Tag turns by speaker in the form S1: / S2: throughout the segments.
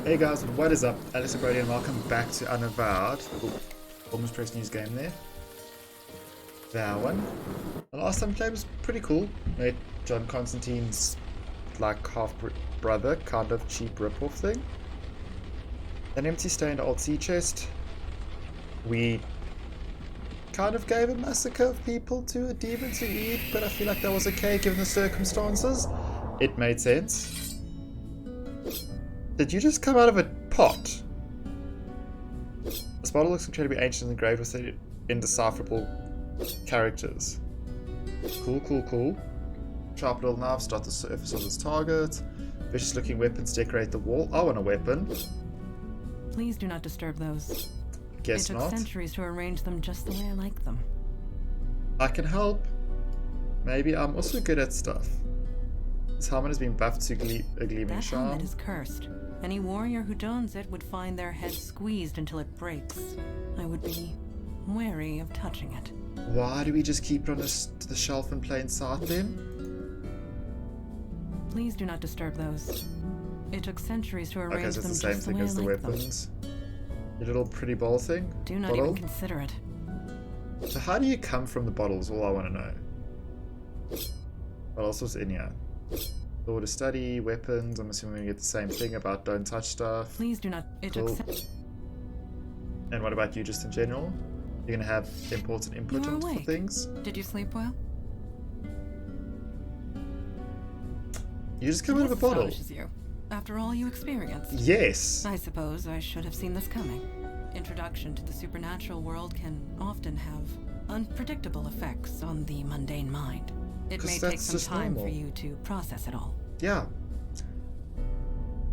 S1: Hey guys, what is up? Alex and Broda and welcome back to Unavowed. Almost press news game there. That one. The last time played was pretty cool. Made John Constantine's like half brother, kind of cheap rip-off thing. An empty stained old sea chest. We kind of gave a massacre of people to a demon to eat, but I feel like that was okay given the circumstances. It made sense. Did you just come out of a pot? This bottle looks incredibly ancient and engraved with indecipherable characters. Cool. Sharp little knives dot the surface of this target. Vicious looking weapons decorate the wall. I want a weapon.
S2: Please do not disturb those.
S1: Guess
S2: it took
S1: not.
S2: centuries to arrange them just the way I like them.
S1: I can help. Maybe I'm also good at stuff. This helmet has been buffed to a gleaming
S2: That
S1: charm.
S2: helmet is cursed. Any warrior who dons it would find their head squeezed until it breaks. I would be wary of touching it.
S1: Why do we just keep it on the shelf in plain sight then?
S2: Please do not disturb those. It took centuries to
S1: Okay,
S2: arrange
S1: so
S2: them
S1: it's the same
S2: just the
S1: thing
S2: way
S1: as the
S2: I like them.
S1: weapons. Your little pretty bottle thing?
S2: Do not
S1: bottle?
S2: even consider it.
S1: So how do you come from the bottles? All I want to know. What else was in here? Law to study, weapons. I'm assuming we get the same thing about don't touch stuff.
S2: Please do not. It
S1: Cool.
S2: took.
S1: And what about you just in general? You're going to have important input
S2: You are
S1: into
S2: awake.
S1: things?
S2: Did you sleep well?
S1: You just come out of a
S2: This
S1: bottle.
S2: astonishes you. After all you experienced.
S1: Yes.
S2: I suppose I should have seen this coming. Introduction to the supernatural world can often have unpredictable effects on the mundane mind. It
S1: 'Cause
S2: may
S1: that's
S2: take some
S1: just
S2: time
S1: normal.
S2: for you to process it all.
S1: Yeah.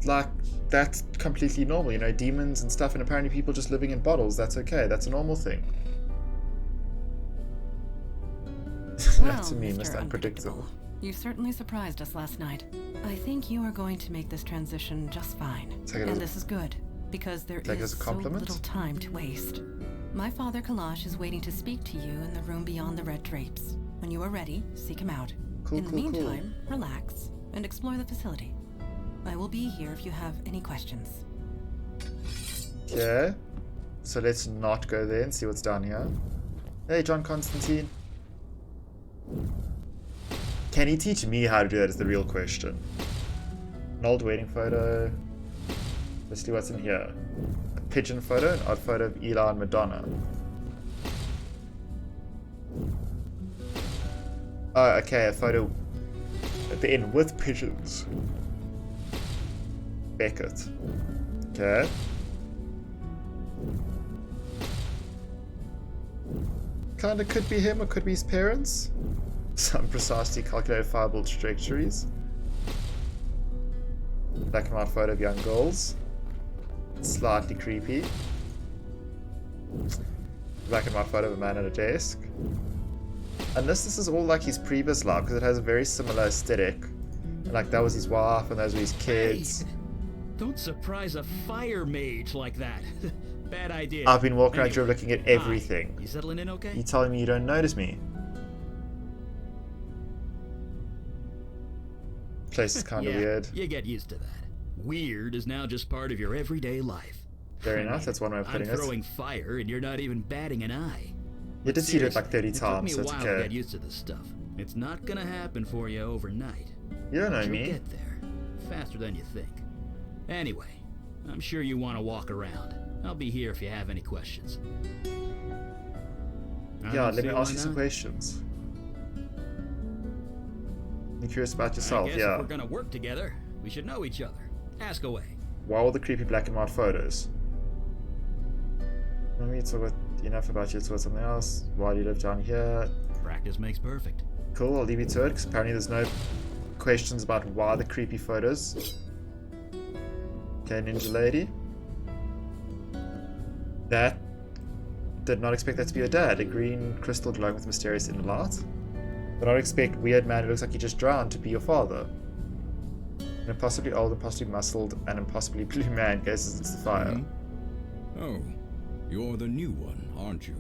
S1: Like, that's completely normal, you know, demons and stuff, and apparently people just living in bottles, that's okay, that's a normal thing.
S2: Well,
S1: To me,
S2: Mr.
S1: Mr. Unpredictable.
S2: You certainly surprised us last night. I think you are going to make this transition just fine.
S1: Take it
S2: And
S1: as-
S2: this is good, because there
S1: take it
S2: is
S1: as a
S2: so
S1: compliment?
S2: little time to waste. My father Kalash is waiting to speak to you in the room beyond the red drapes. When you are ready, seek him out.
S1: Cool,
S2: In the
S1: cool.
S2: meantime, relax and explore the facility. I will be here if you have any questions.
S1: Okay. So let's not go there and see what's down here. Hey, John Constantine. Can he teach me how to do that is the real question. An old wedding photo. Let's see what's in here. A pigeon photo, an odd photo of Eli and Madonna. Oh, okay, a photo at the end with pigeons. Beckett. Okay. Kinda could be him or could be his parents. Some precisely calculated fireball trajectories. Black and white photo of young girls. Slightly creepy. Black and white photo of a man at a desk. Unless this is all like his previous life, because it has a very similar aesthetic. And like that was his wife and those were his kids.
S3: Hey, don't surprise a fire mage like that. Bad idea.
S1: I've been walking around
S3: Anyway,
S1: here looking at
S3: hi.
S1: everything.
S3: You settling in okay?
S1: You telling me you don't notice me? Place is kind of
S3: Yeah,
S1: weird.
S3: You get used to that. Weird is now just part of your everyday life.
S1: Very
S3: I
S1: nice,
S3: mean,
S1: that's one way of putting
S3: I'm
S1: it.
S3: throwing fire and you're not even batting an eye.
S1: You did see it like 30
S3: Seriously,
S1: times,
S3: it
S1: so
S3: took
S1: it's
S3: me a while to
S1: okay.
S3: get used to this stuff. It's not gonna happen for you overnight.
S1: You don't know
S3: You'll
S1: me.
S3: get there faster than you think. Anyway, I'm sure you want to walk around. I'll be here if you have any questions. I
S1: Yeah,
S3: don't
S1: let me
S3: see
S1: ask
S3: why
S1: you some
S3: not.
S1: questions. I'm curious about yourself,
S3: I guess
S1: yeah.
S3: if we're gonna work together, we should know each other. Ask away.
S1: Why all the creepy black and white photos? Let me talk about enough about you to talk about something else. Why do you live down here?
S3: Practice makes perfect.
S1: Cool, I'll leave you to it, because apparently there's no questions about why the creepy photos. Okay, ninja lady. That... Did not expect that to be your dad. A green crystal glowing with mysterious inner light. Did not expect weird man who looks like he just drowned to be your father. An impossibly old, impossibly muscled, and impossibly blue man gazes into the fire.
S4: Oh, you're the new one, aren't you?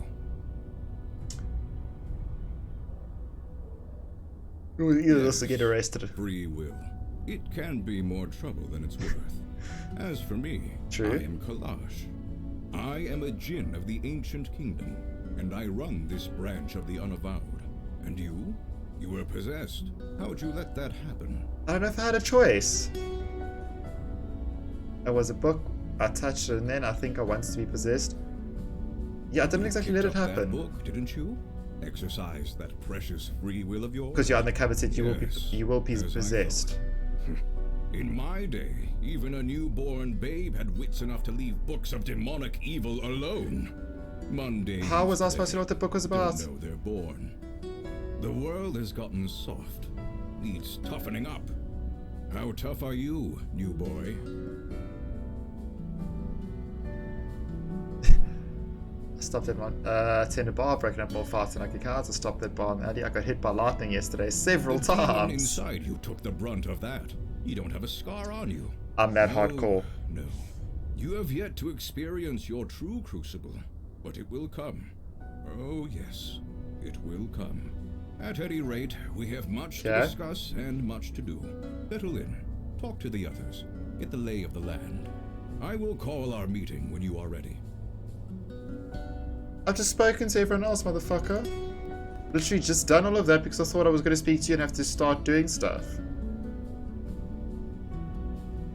S1: Either this will get arrested.
S4: Free will. It can be more trouble than it's worth. As for me,
S1: True.
S4: I am Kalash. I am a Jinn of the ancient kingdom, and I run this branch of the Unavowed. And you? You were possessed. How'd you let that happen?
S1: I don't know if I had a choice. It was a book. I touched it, and then I think I wanted to be possessed. Yeah, I didn't exactly let it
S4: Picked up that
S1: happen.
S4: book, didn't you? Exercise that precious free will of yours.
S1: Because you're on the cover said you
S4: Yes,
S1: will be
S4: as I
S1: possessed.
S4: In my day, even a newborn babe had wits enough to leave books of demonic evil alone. Mundane.
S1: How was I supposed to know what the book was about?
S4: Don't know they're born. The world has gotten soft. Needs toughening up. How tough are you, new boy?
S1: Stopped that one. Attended bar, breaking up more fast than I could cards. I stopped that bar in the alley. I got hit by lightning yesterday several
S4: The demon
S1: times.
S4: inside you took the brunt of that. You don't have a scar on you.
S1: I'm that
S4: No,
S1: hardcore.
S4: No. You have yet to experience your true crucible, but it will come. Oh, yes, it will come. At any rate, we have much to
S1: Okay.
S4: discuss and much to do. Settle in. Talk to the others. Get the lay of the land. I will call our meeting when you are ready.
S1: I've just spoken to everyone else, motherfucker. Literally just done all of that because I thought I was going to speak to you and have to start doing stuff.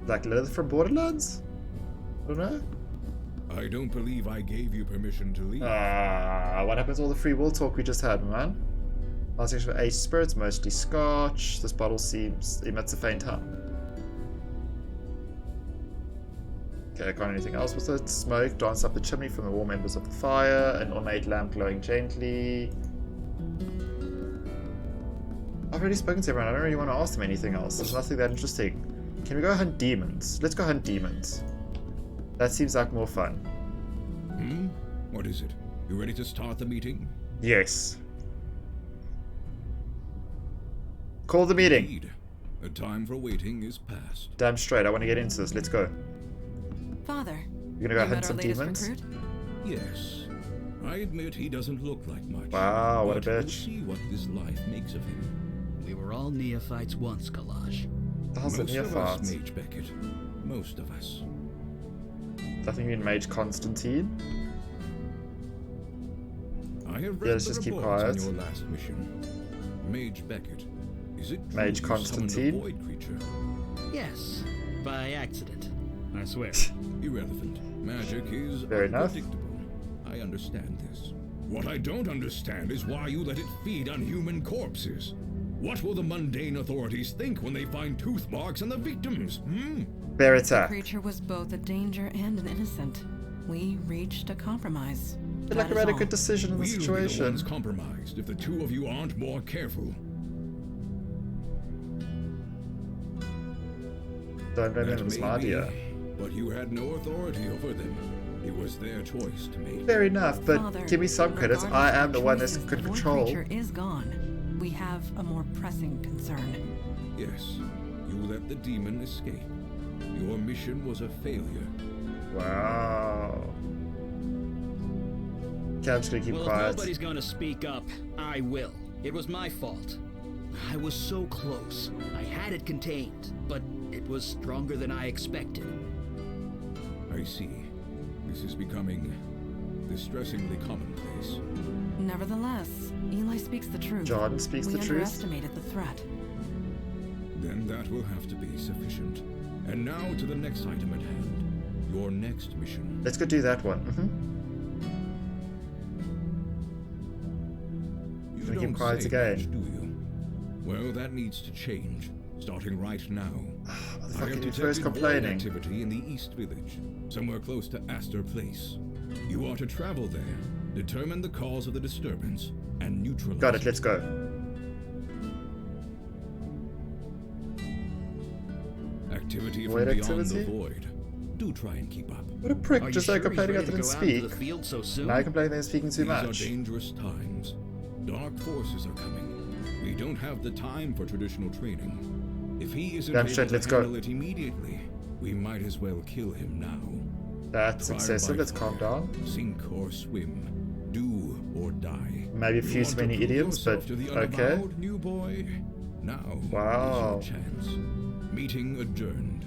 S1: Like Lilith from Borderlands? I don't know.
S4: I don't believe I gave you permission to leave.
S1: What happens to all the free will talk we just had, man? Last section for 8 spirits, mostly scotch. This bottle emits a faint hum. Okay, got anything else with it? Smoke, dance up the chimney from the warm embers of the fire, an ornate lamp glowing gently. I've already spoken to everyone, I don't really want to ask them anything else. There's nothing that interesting. Can we go hunt demons? Let's go hunt demons. That seems like more fun.
S4: What is it? You ready to start the meeting?
S1: Yes. Call the meeting.
S4: Indeed. The time for waiting is past.
S1: Damn straight, I want to get into this. Let's go.
S2: Father,
S1: You're gonna go
S2: you
S1: hunt
S2: met
S1: some
S2: our latest
S1: demons?
S2: recruit?
S4: Yes. I admit he doesn't look like much.
S1: Wow, what a
S4: but we'll
S1: bitch.
S4: see what this life makes of him.
S3: We were all neophytes once, Kalash.
S1: The hell's a
S4: Most of
S1: neophyte?
S4: us, Mage Beckett. Most of us.
S1: I think you mean Mage Constantine.
S4: I have
S1: Yeah,
S4: read
S1: let's
S4: the
S1: just keep
S4: reports on
S1: quiet.
S4: your last mission. Mage Beckett. Is it true
S1: Mage
S4: you
S1: Constantine?
S4: summoned a void creature?
S3: Yes, by accident. I swear.
S4: Irrelevant. Magic is
S1: Fair enough.
S4: unpredictable. I understand this. What I don't understand is why you let it feed on human corpses. What will the mundane authorities think when they find tooth marks on the victims?
S1: Bear
S2: The
S1: attack.
S2: creature was both a danger and an innocent. We reached a compromise.
S1: Feel like
S2: That
S1: I
S2: is
S1: made a
S2: all.
S1: good decision in the
S4: We'll be the
S1: situation.
S4: ones compromised if the two of you aren't more careful.
S1: Don't blame
S4: That
S1: him, it was
S4: may
S1: my
S4: be,
S1: idea.
S4: but you had no authority over them. It was their choice to make.
S1: Fair enough, but
S2: Father,
S1: give me some credits.
S2: regardless
S1: I
S2: of
S1: am the
S2: our
S1: one that
S2: choices,
S1: could
S2: the void
S1: control.
S2: creature is gone. We have a more pressing concern.
S4: Yes, you let the demon escape. Your mission was a failure.
S1: Wow. Okay, I'm just gonna keep
S3: Well, if
S1: quiet.
S3: nobody's gonna speak up, I will. It was my fault. I was so close. I had it contained, but it was stronger than I expected.
S4: I see. This is becoming distressingly commonplace.
S2: Nevertheless, Eli speaks the truth.
S1: Jordan speaks
S2: we
S1: the truth.
S2: underestimated the threat.
S4: Then that will have to be sufficient. And now to the next item at hand. Your next mission.
S1: Let's go do that one.
S4: You
S1: Gonna keep
S4: don't
S1: quiet
S4: say
S1: again.
S4: much, do you? Well, that needs to change, starting right now. I
S1: Motherfucker,
S4: have
S1: you
S4: detected
S1: first
S4: void
S1: complaining.
S4: activity in the East Village, somewhere close to Astor Place. You are to travel there, determine the cause of the disturbance, and neutralize
S1: Got it, let's go.
S4: activity
S1: Void
S4: from beyond
S1: activity?
S4: the void. Do try and keep up.
S1: What a prick,
S3: Are you
S1: just
S3: sure
S1: like complaining I
S3: he's ready
S1: didn't
S3: to go out into
S1: speak.
S3: the field so soon?
S1: Now I complain they're speaking too
S4: These
S1: much.
S4: are dangerous times. Dark forces are coming. We don't have the time for traditional training. If he isn't
S1: Damn
S4: able
S1: straight,
S4: to
S1: let's go.
S4: handle it immediately, we might as well kill him now.
S1: That's
S4: Trial
S1: excessive,
S4: by
S1: let's calm
S4: fire,
S1: down.
S4: Sink or swim. Do or die.
S1: Maybe a few
S4: You
S1: too
S4: want to
S1: many
S4: prove
S1: idioms, but
S4: yourself to the
S1: okay.
S4: Unavowed, new boy? Now
S1: Wow.
S4: is your chance. Meeting adjourned.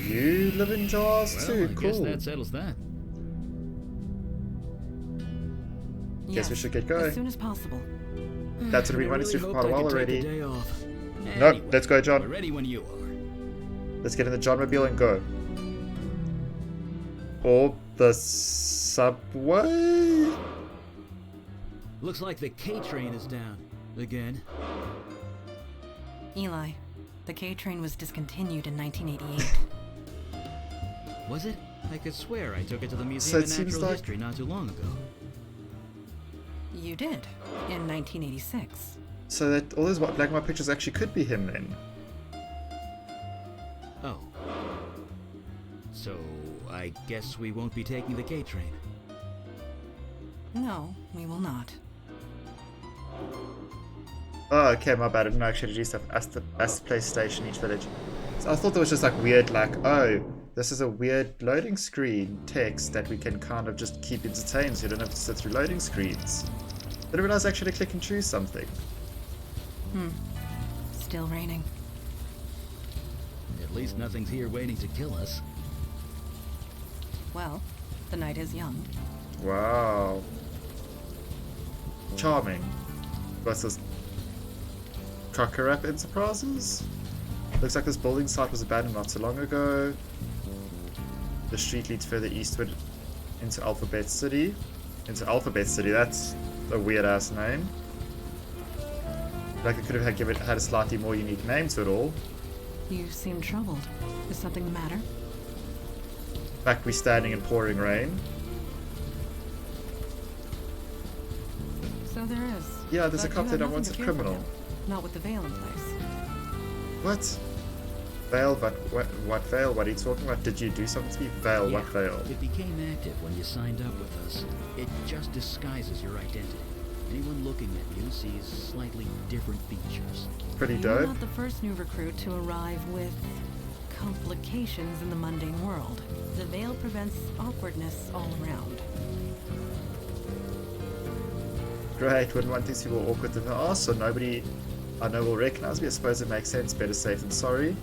S1: you live in jars
S3: Well,
S1: too?
S3: I
S1: Cool.
S3: guess that settles that.
S1: Guess we
S2: Yes,
S1: should get going.
S2: as soon as possible.
S1: That's what we
S3: I
S1: wanted to
S3: really
S1: for
S3: hoped
S1: quite a
S3: I
S1: while
S3: could take
S1: already.
S3: the day off.
S1: Nope,
S3: Anyway,
S1: let's go, John.
S3: we're ready when you are.
S1: Let's get in the John Mobile and go. Or the subway?
S3: Looks like the K train is down again.
S2: Eli, the K train was discontinued in 1988.
S3: Was it? I could swear I took it to the
S1: So
S3: Museum
S1: it
S3: of
S1: seems
S3: Natural
S1: like-
S3: History not too long ago.
S2: You did, in 1986.
S1: So that all those black and white pictures actually could be him then.
S3: Oh. So, I guess we won't be taking the K train.
S2: No, we will not.
S1: Oh, okay, my bad. I didn't actually do stuff. As the place station, each village. So I thought there was just like weird, like, oh, this is a weird loading screen text that we can kind of just keep entertained so you don't have to sit through loading screens. I didn't realize actually click and choose something.
S2: Still raining.
S3: At least nothing's here waiting to kill us.
S2: Well, the night is young.
S1: Wow. Charming. What's this? Kakarap Enterprises? Looks like this building site was abandoned not so long ago. The street leads further eastward into Alphabet City. That's a weird ass name. Like it could have had a slightly more unique name to it all.
S2: You seem troubled. Is something the matter?
S1: In fact, we're standing in pouring rain.
S2: So there is.
S1: Yeah, there's a
S2: But
S1: cop
S2: you
S1: that
S2: have
S1: I wanted
S2: nothing to fear from
S1: criminal.
S2: him. Not with the veil in place.
S1: What? Vale, what Vale? What are you talking about? Did you do something to me? Vale, what Vale?
S3: It became active when you signed up with us. It just disguises your identity. Anyone looking at you sees slightly different features.
S1: Pretty
S2: You're
S1: dope.
S2: not the first new recruit to arrive with complications in the mundane world. The veil prevents awkwardness all around.
S1: Great, wouldn't want these people awkward than us, so nobody I know will recognize me. I suppose it makes sense. Better safe than sorry.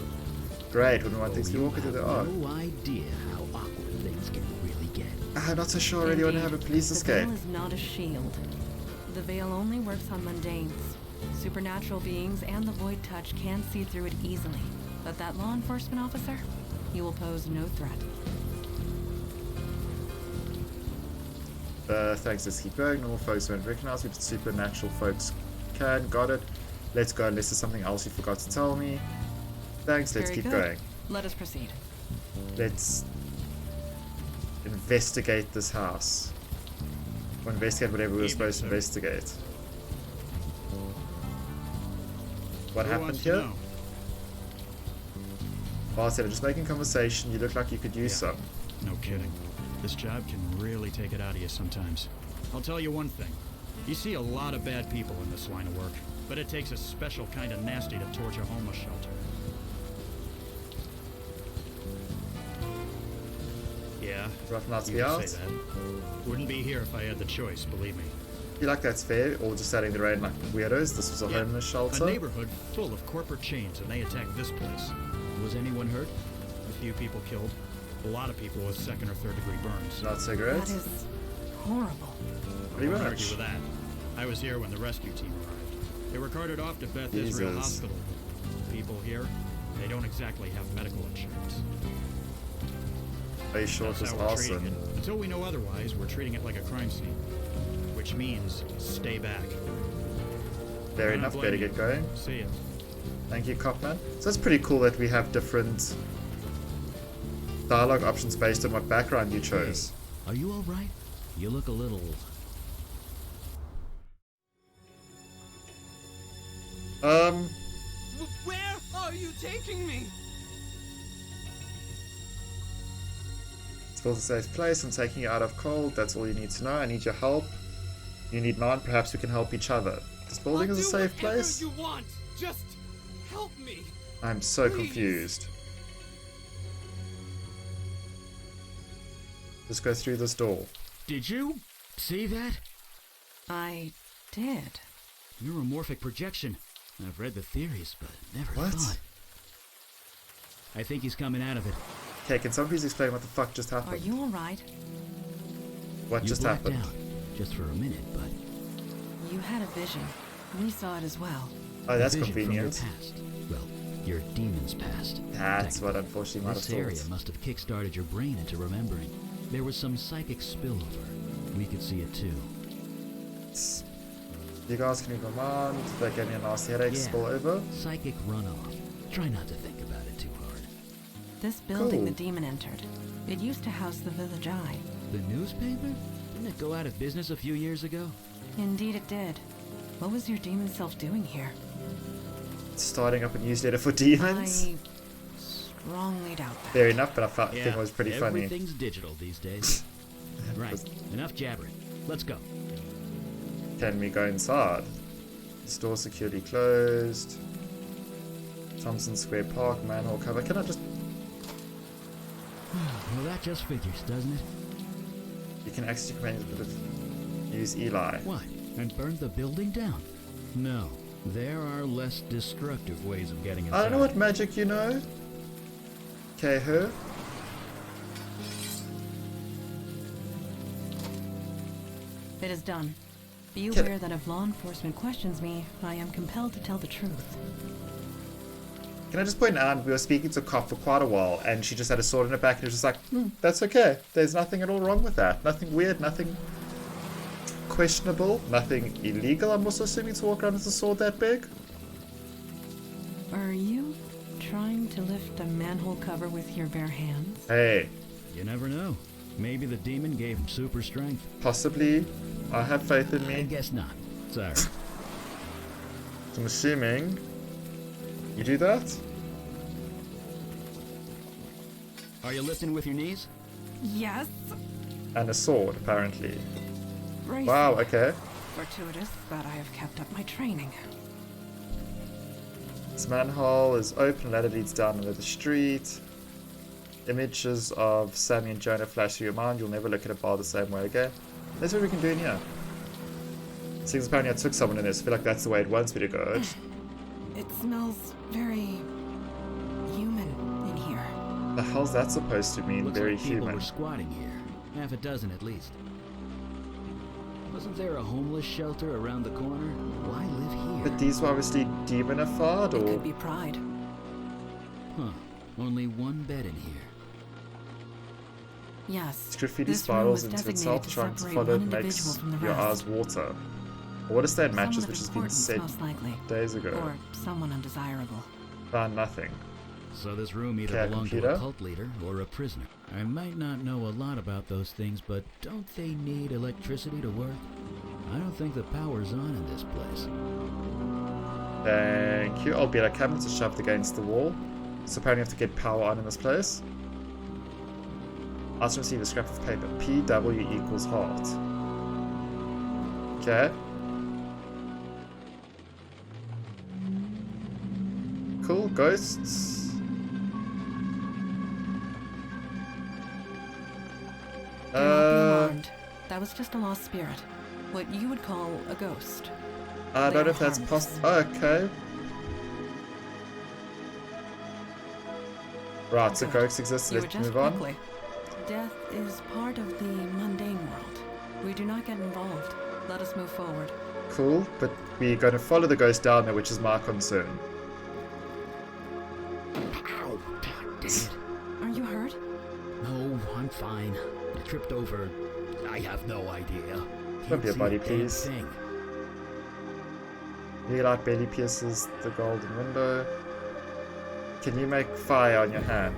S1: Great, wouldn't want things to be awkward than they are.
S3: No idea how awkward things can really get.
S1: I'm not so sure I really want to have a police
S2: The
S1: escape.
S2: veil is not a shield. The veil only works on mundanes. Supernatural beings and the void touch can see through it easily. But that law enforcement officer, he will pose no threat.
S1: Thanks, let's keep going. Normal folks won't recognize me, but supernatural folks can. Got it. Let's go unless there's something else you forgot to tell me. Thanks, let's
S2: Very
S1: keep
S2: good.
S1: going.
S2: Let us proceed.
S1: Let's investigate this house. Or investigate whatever we were supposed to investigate. What happened here? Bartender, just making conversation. You look like you could use some.
S5: No kidding. This job can really take it out of you sometimes. I'll tell you one thing. You see a lot of bad people in this line of work, but it takes a special kind of nasty to torch a homeless shelter. Yeah,
S1: Rough nuts
S5: you
S1: be
S5: can
S1: out.
S5: say that. Wouldn't be here if I had the choice, believe me.
S1: You like that's fair, or just standing in the rain like weirdos? This was a
S5: Yeah,
S1: homeless shelter.
S5: A neighborhood full of corporate chains, and they attacked this place.
S3: Was anyone hurt?
S5: A few people killed. A lot of people with second or third degree burns.
S1: Not so great.
S2: That is horrible.
S1: Pretty
S5: Won't
S1: much.
S5: argue with that. I was here when the rescue team arrived. They were carted off to Beth Israel
S1: Jesus.
S5: Hospital. People here, they don't exactly have medical insurance.
S1: Are you sure it
S5: That's
S1: was
S5: how we're treating
S1: awesome?
S5: it. Until we know otherwise, we're treating it like a crime scene. Which means stay back.
S1: Fair
S5: I don't
S1: enough,
S5: blame
S1: better
S5: you.
S1: get going.
S5: See ya.
S1: Thank you, Copman. So it's pretty cool that we have different dialogue options based on what background you chose.
S3: Are you alright? You look a little...
S6: Where are you taking me?
S1: Still a safe place. I'm taking you out of cold. That's all you need to know. I need your help. You need mine. Perhaps we can help each other. This building
S6: I'll
S1: is a
S6: do
S1: safe
S6: whatever
S1: place?
S6: you want. Just help me.
S1: I'm so
S6: Please.
S1: confused. Just go through this door.
S3: Did you see that?
S2: I did.
S3: Neuromorphic projection. I've read the theories, but never
S1: What?
S3: thought. I think he's coming out of it.
S1: Okay, can someone please explain what the fuck just happened?
S2: Are you alright?
S1: What
S7: You
S1: just
S7: blacked
S1: happened?
S7: out, just for a minute, but
S2: You had a vision. We saw it as well.
S1: Oh, that's
S7: a vision
S1: convenient.
S7: from your past. Well, your demon's past.
S1: That's what unfortunately might have
S7: This area
S1: thought.
S7: must have kick-started your brain into remembering. There was some psychic spillover. We could see it too.
S1: You guys can move on. They gave me a nasty headache. Spill over.
S7: Psychic runoff. Try not to think about it too hard.
S2: This building
S1: Cool.
S2: the demon entered. It used to house the Village Eye.
S7: The newspaper? Didn't it go out of business a few years ago?
S2: Indeed it did. What was your demon self doing here?
S1: Starting up a newsletter for demons.
S2: I strongly doubt that.
S1: Fair enough, but I think it was pretty funny.
S7: Everything's digital these days. Right, enough jabbering. Let's go.
S1: Can we go inside? Store security closed. Thompson Square Park, manhole cover. Can I just...
S7: Well, that just figures, doesn't it?
S1: You can actually use Eli.
S7: What? And burn the building down? No. There are less destructive ways of getting inside.
S1: I don't know what magic you know. Okay, her.
S2: It is done. Be
S1: Can-
S2: aware that if law enforcement questions me, I am compelled to tell the truth.
S1: Can I just point out, we were speaking to a cop for quite a while, and she just had a sword in her back, and it was just like, that's okay. There's nothing at all wrong with that. Nothing weird, nothing questionable, nothing illegal. I'm also assuming to walk around with a sword that big.
S2: Are you trying to lift a manhole cover with your bare hands?
S1: Hey,
S5: You never know. Maybe the demon gave him super strength.
S1: possibly. I have faith in
S7: I
S1: me.
S7: guess not.
S5: Sorry.
S1: I'm assuming you do that.
S7: Are you lifting with your knees?
S2: Yes.
S1: And a sword, apparently.
S2: Right.
S1: Wow, okay.
S2: Fortuitous that I have kept up my training.
S1: This manhole is open, ladder leads down into the street. Images of Sammy and Jonah flash through your mind. You'll never look at a bar the same way again. That's what we can do in here. Seems apparently I took someone in this. I feel like that's the way it wants me to go.
S2: It smells very human in here.
S1: The hell's that supposed to mean?
S7: Looks
S1: Very
S7: like people
S1: human.
S7: were squatting here. Half a dozen at least. Wasn't there a homeless shelter around the corner? Why live here?
S1: But these were obviously demonified,
S2: It
S1: or
S2: could be pride.
S7: Huh. Only one bed in here.
S2: Yes.
S1: graffiti
S2: this room
S1: spirals
S2: was
S1: into
S2: designated
S1: itself,
S2: to
S1: trying to
S2: separate
S1: follow
S2: one
S1: it
S2: individual
S1: makes
S2: from the
S1: your
S2: rest.
S1: eyes water. Or what a state matches,
S2: Someone
S1: which
S2: of
S1: has been
S2: importance,
S1: said
S2: most likely.
S1: days ago.
S2: Or someone undesirable.
S1: Found nothing.
S5: So this room either
S1: Okay,
S5: belonged
S1: computer.
S5: to a cult leader or a prisoner. I might not know a lot about those things, but don't they need electricity to work? I don't think the power's on in this place.
S1: Thank you. Albeit our cabinets are shoved against the wall. So apparently you have to get power on in this place. Also receive a scrap of paper. PW equals heart. Okay. Cool. Ghosts.
S2: Do not be alarmed. That was just a lost spirit. What you would call a ghost.
S1: I
S2: They
S1: don't know
S2: are
S1: if that's
S2: harmless.
S1: possible. Oh, okay. Right, so
S2: Good.
S1: ghosts exist, so
S2: You
S1: let's
S2: adjust
S1: move on.
S2: quickly. Death is part of the mundane world. We do not get involved. Let us move forward.
S1: Cool, but we're going to follow the ghost down there, which is my concern.
S7: Ow! God damn it.
S2: Are you hurt?
S7: No, I'm fine. I tripped over. I have no idea.
S1: Don't be a
S7: Can't see
S1: buddy,
S7: damn
S1: please.
S7: thing.
S1: Light barely pierces the golden window. Can you make fire on your hand?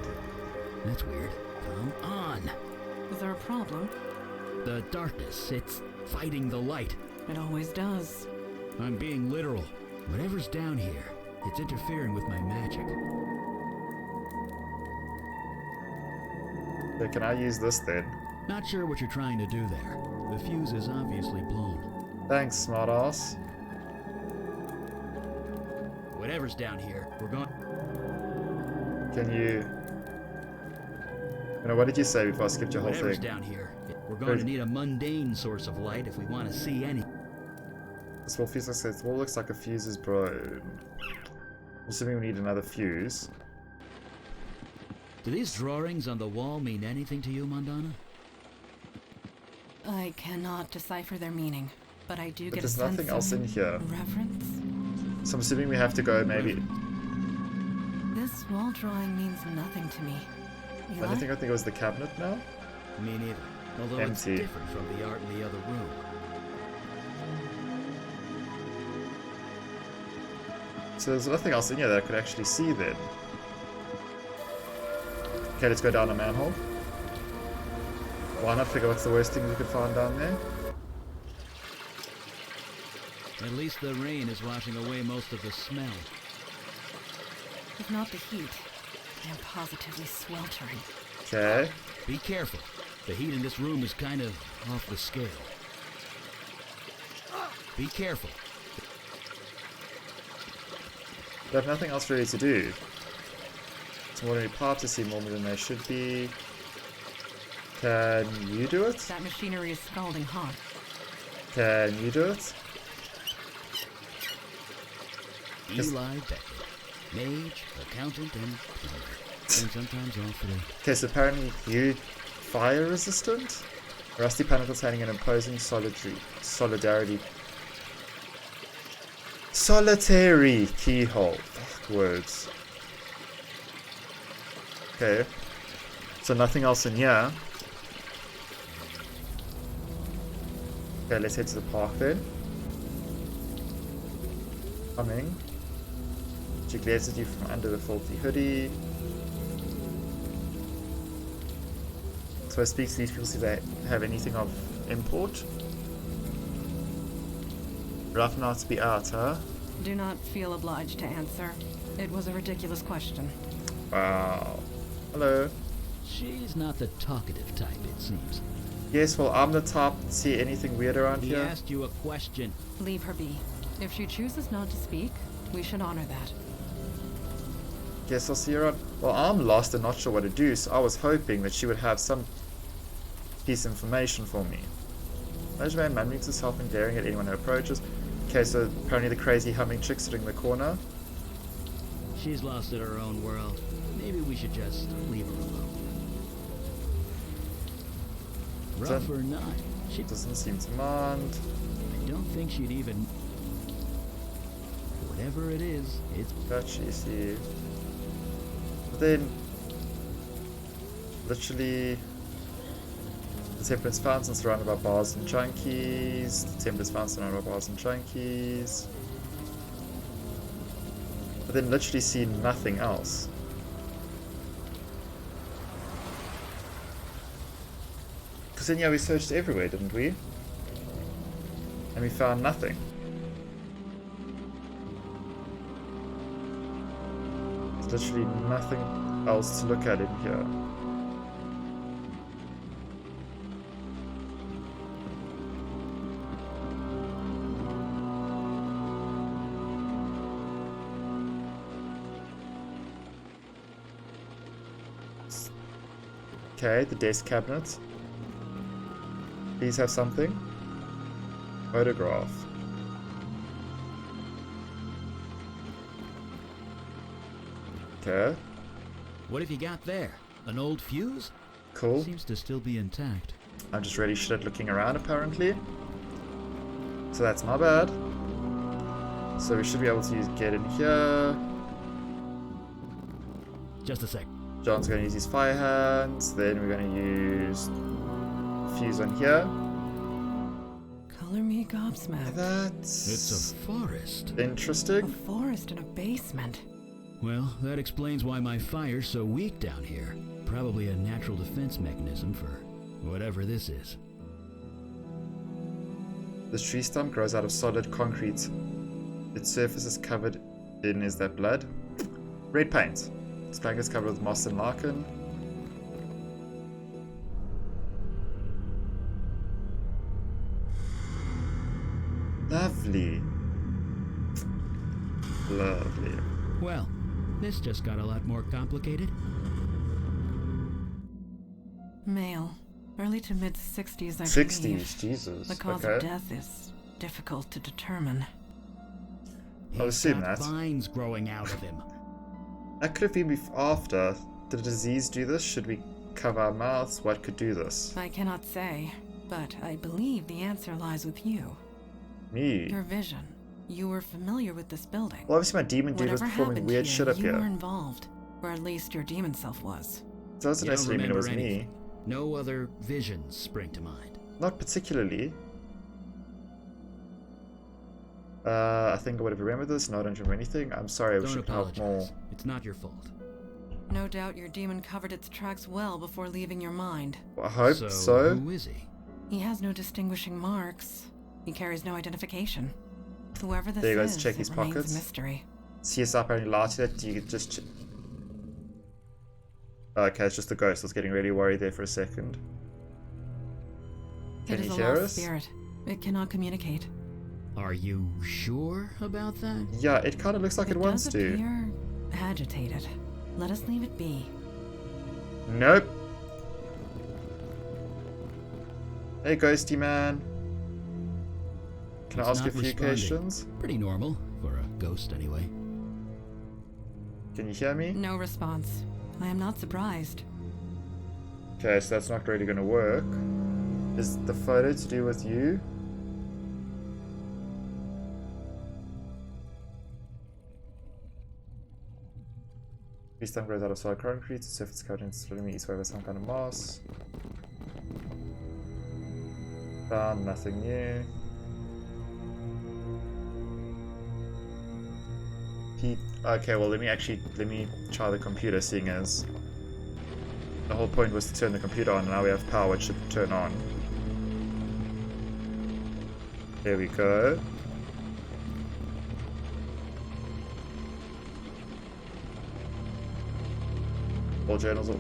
S7: That's weird. Come on.
S2: Is there a problem?
S7: The darkness, it's fighting the light.
S2: It always does.
S5: I'm being literal.
S7: Whatever's down here, it's interfering with my magic.
S1: So can I use this then?
S7: Not sure what you're trying to do there. The fuse is obviously blown.
S1: Thanks, smartass.
S5: Whatever's down here, we're going.
S1: Can you... what did you say before I skipped your whole
S5: Whatever's
S1: thing?
S5: down here, we're going to need a mundane source of light if we want to see any.
S1: This wall fuse looks like a fuse is broken. Assuming we need another fuse.
S7: Do these drawings on the wall mean anything to you, Mondana?
S2: I cannot decipher their meaning, but I do
S1: But
S2: get a
S1: there's
S2: sense
S1: nothing else
S2: of
S1: in here.
S2: reverence.
S1: So I'm assuming we have to go maybe...
S2: This wall drawing means nothing to me.
S1: The
S2: Eli?
S1: only thing I think was the cabinet now.
S7: Me neither. Although
S1: Empty.
S7: it's different from the art in the other room.
S1: So there's nothing else in here that I could actually see then. Okay, let's go down a manhole. Why not figure what's the worst thing we could find down there?
S7: At least the rain is washing away most of the smell.
S2: If not the heat, I am positively sweltering.
S1: Okay.
S7: Be careful. The heat in this room is kind of off the scale. Be careful.
S1: We have nothing else really to do. Some ordinary parts to seem warmer than they should be. Can you do it?
S2: That machinery is scalding hot.
S1: Can you do it?
S7: Eli Beckett. Mage, accountant, and plumber. And sometimes all three.
S1: Okay, so apparently you fire resistant? Rusty panel containing an imposing solitary keyhole. Fuck words. Okay. So nothing else in here. Okay, let's head to the park then. Coming. She glares at you from under the faulty hoodie. So I speak to these people, see if they have anything of import. Rough not to be out, huh?
S2: Do not feel obliged to answer. It was a ridiculous question.
S1: Wow. Hello.
S7: She's not the talkative type, it seems.
S1: Yes, well, I'm the type to see anything weird around
S7: He
S1: here.
S7: asked you a question.
S2: Leave her be. If she chooses not to speak, we should honor that.
S1: Guess I'll see her around. Well, I'm lost and not sure what to do, so I was hoping that she would have some piece of information for me. Major man mummies herself and glaring at anyone who approaches. Okay, so apparently the crazy humming chick sitting in the corner.
S7: She's lost in her own world. Maybe we should just leave her alone. Rough or not, she
S1: Doesn't seem to mind.
S7: I don't think she'd even... Whatever it is, it's...
S1: Gotcha, see. But then, literally, the Temperance Fountain surrounded by bars and junkies. The Temperance Fountain surrounded by bars and junkies. But then literally see nothing else. Because then, yeah, we searched everywhere, didn't we? And we found nothing. There's literally nothing else to look at in here. Okay, the desk cabinet. Please have something. Photograph. Okay,
S7: What have you got there? An old fuse?
S1: cool.
S7: Seems to still be intact.
S1: I'm just really shit at looking around apparently. So that's my bad. So we should be able to get in here.
S7: Just a sec.
S1: John's going to use his fire hands. Then we're going to use fuse on here.
S2: Color me gobsmacked.
S1: That's
S7: It's a forest.
S2: A
S1: interesting.
S2: forest in a basement.
S7: Well, that explains why my fire's so weak down here. Probably a natural defense mechanism for whatever this is.
S1: This tree stump grows out of solid concrete. Its surface is covered in, is that blood? Red paint. Its plank is covered with moss and lichen. Lovely. Lovely.
S7: Well, this just got a lot more complicated.
S2: Male. Early to mid 60s, I
S1: 60s,
S2: believe.
S1: Jesus.
S2: The cause
S1: Okay.
S2: of death is difficult to determine.
S1: I'll
S7: He's
S1: assume
S7: got
S1: that.
S7: vines growing out of him.
S1: That could have been after Did a disease do this? Should we cover our mouths? What could do this?
S2: I cannot say, but I believe the answer lies with you.
S1: Me?
S2: Your vision. You were familiar with this building.
S1: Well, obviously my demon dude was
S2: Whatever
S1: performing
S2: happened
S1: weird
S2: here,
S1: shit up
S2: you
S1: here.
S2: were involved, or at least your demon self was.
S1: Doesn't
S7: You don't
S1: necessarily mean it was
S7: remember
S1: me.
S7: anything. No other visions spring to mind.
S1: Not particularly. I think I would have remembered this. No, I don't remember anything. I'm sorry, we
S7: Don't
S1: should help more.
S7: apologize. It's not your fault.
S2: No doubt your demon covered its tracks well before leaving your mind.
S1: I hope so.
S7: Who is he?
S2: He has no distinguishing marks. He carries no identification. Whoever this
S1: There you go,
S2: is,
S1: let's check
S2: it
S1: his
S2: remains
S1: pockets.
S2: a mystery.
S1: CSI apparently lied to that. You could just... Okay, it's just the ghost. I was getting really worried there for a second. Can
S2: It
S1: you
S2: is a
S1: hear
S2: lost
S1: us?
S2: spirit. It cannot communicate.
S7: Are you sure about that?
S1: Yeah, it kind of looks like it wants
S2: does
S1: to.
S2: appear agitated. Let us leave it be.
S1: Nope. Hey, ghosty man. Can I
S7: It's
S1: ask you a
S7: not
S1: few
S7: responding.
S1: questions?
S7: Pretty normal for a ghost, anyway.
S1: Can you hear me?
S2: No response. I am not surprised.
S1: Okay, so that's not really going to work. Is the photo to do with you? Each time grows out of solid concrete, the surface covered in slowly east over some kind of moss. Found nothing new. Okay, well let me try the computer, seeing as the whole point was to turn the computer on, and now we have power, it should turn on. There we go. All journals are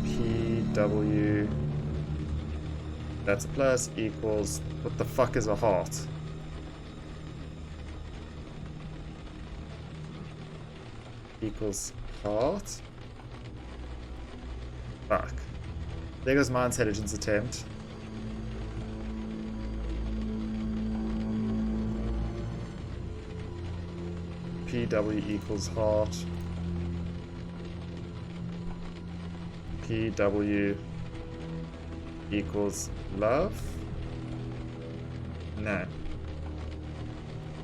S1: PW. That's a plus equals. What the fuck is a heart? Equals heart. Fuck. There goes my intelligence attempt. PW equals heart. PW equals love? No.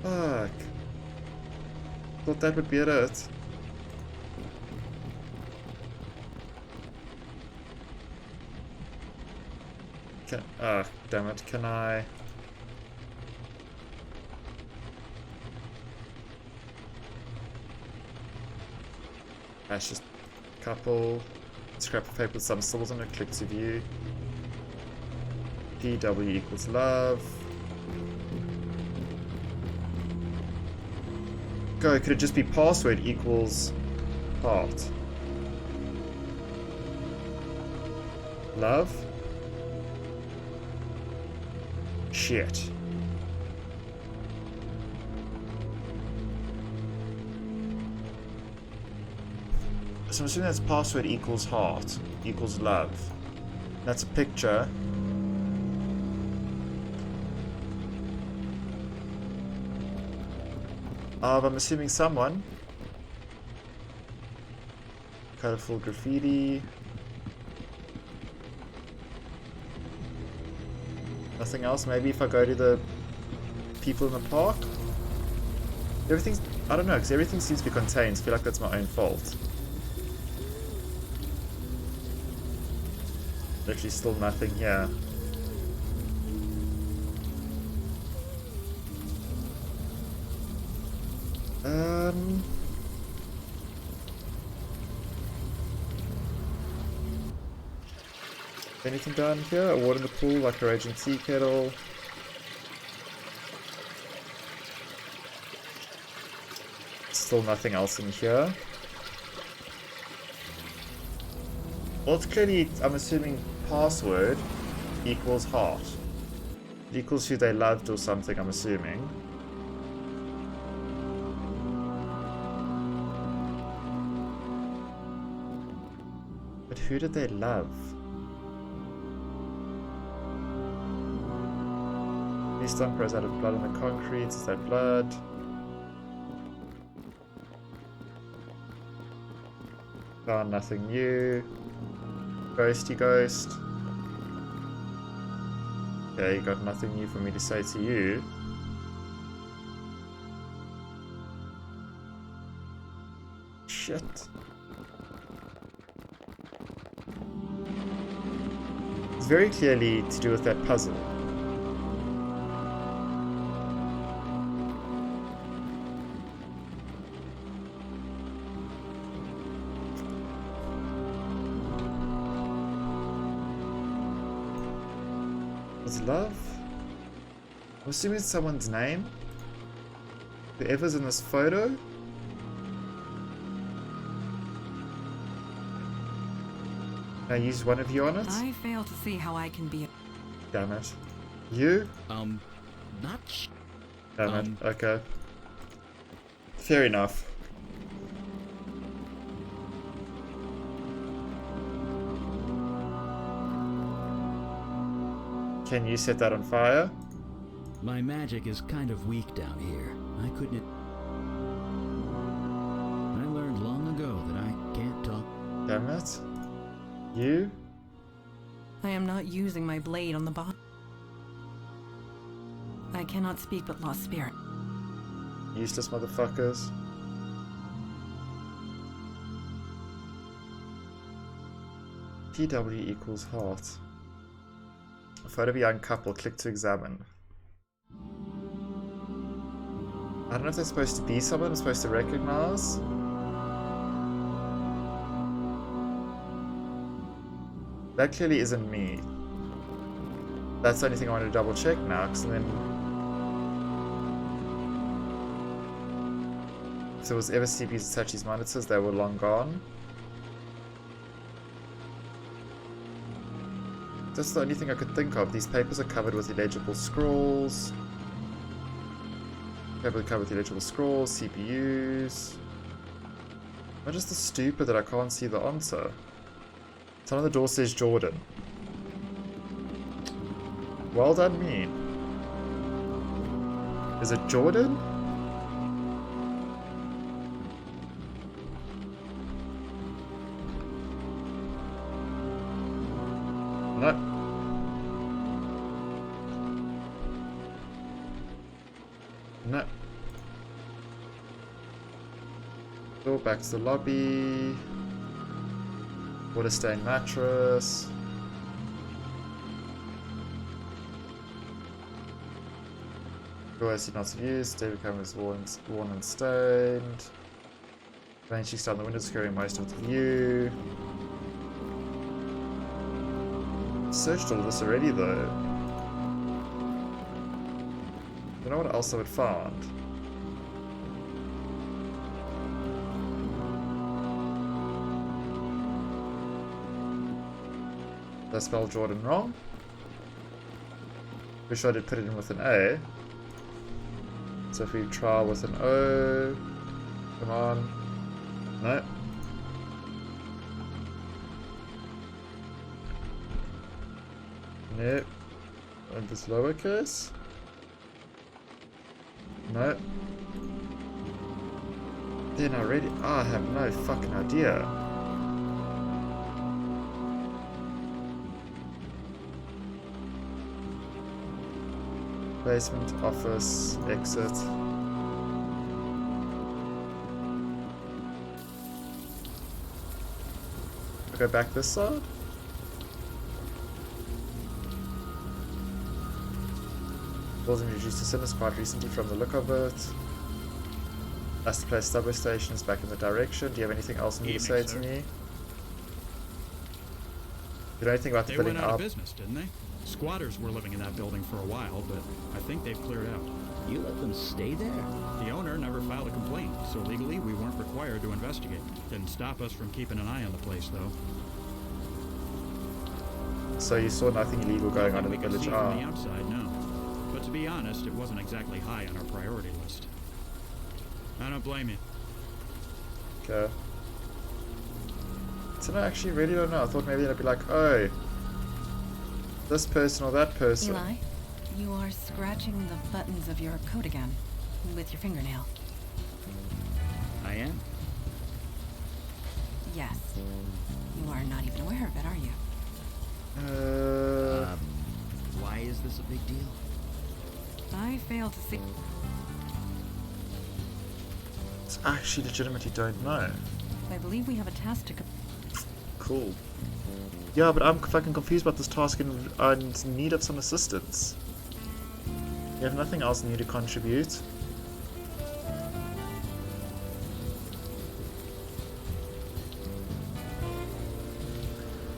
S1: Fuck. Thought that would be it. Damn it, can I... That's just a couple... Scrap of paper with some symbols on it, click to view. PW equals love. Go, could it just be password equals heart? Love? Shit. So I'm assuming that's password equals heart equals love. That's a picture. Of, I'm assuming someone. Colorful graffiti. Nothing else. Maybe if I go to the people in the park. Everything's... I don't know, because everything seems to be contained. I feel like that's my own fault. Literally still nothing here. Anything down here? A water in the pool, like a raging tea kettle. Still nothing else in here. Well, it's clearly, I'm assuming password equals heart. It equals who they loved or something, I'm assuming. But who did they love? These stump grows out of blood on the concrete. Is that blood? Found nothing new. Ghosty ghost. Okay, got nothing new for me to say to you. Shit. It's very clearly to do with that puzzle. Was love? I'm assuming it's someone's name. Whoever's in this photo. Can I use one of you on it?
S2: I fail to see how I can be.
S1: Damn it. You?
S3: Not
S1: Damn it. Okay. Fair enough. Can you set that on fire?
S7: My magic is kind of weak down here. I couldn't. I learned long ago that I can't talk.
S1: Damn it. You?
S2: I am not using my blade on the bot. I cannot speak but lost spirit.
S1: Useless motherfuckers. PW equals heart. A photo of a young couple. Click to examine. I don't know if they're supposed to be someone I'm supposed to recognize. That clearly isn't me. That's the only thing I want to double check now, because then if there was ever CPs attached to these monitors, they were long gone. That's the only thing I could think of. These papers are covered with illegible scrawls. Paper covered with illegible scrawls, CPUs. Am I just the stupid that I can't see the answer? Some on the door says Jordan. Well done, me. Is it Jordan? No. No. Go back to the lobby. Water stained mattress. OSC not used. David cameras worn and stained. Rain cheeks down the window, securing most of the view. Searched all of this already though. Don't know what else I would find. Did I spell Jordan wrong? Wish I did put it in with an A. So if we try with an O, come on. No. Nope. And this lowercase? No. Then I read it. Oh, I have no fucking idea. Basement, office, exit. I'll go back this side. Was introduced to Sinners quite recently from the look of it. That's to place subway stations back in the direction. Do you have anything else you need to say to me? You know anything about the
S5: They
S1: building
S5: went out
S1: up?
S5: of business, didn't they? Squatters were living in that building for a while, but I think they've cleared out.
S7: You let them stay there?
S5: The owner never filed a complaint, so legally we weren't required to investigate. Didn't stop us from keeping an eye on the place, though.
S1: So you saw nothing illegal going on in the
S5: We could
S1: village?
S5: see from the
S1: Ah,
S5: outside, no. But to be honest, it wasn't exactly high on our priority list. I don't blame you.
S1: okay. So no, I actually really don't know. I thought maybe it'd be like, oh, this person or that person.
S2: Eli, you are scratching the buttons of your coat again with your fingernail.
S7: I am.
S2: Yes. You are not even aware of it, are you?
S3: Why is this a big deal?
S2: I fail to see.
S1: I actually legitimately don't know.
S2: I believe we have a task to.
S1: Cool. Yeah, but I'm fucking confused about this task and I'm in need of some assistance. You have nothing else new to contribute?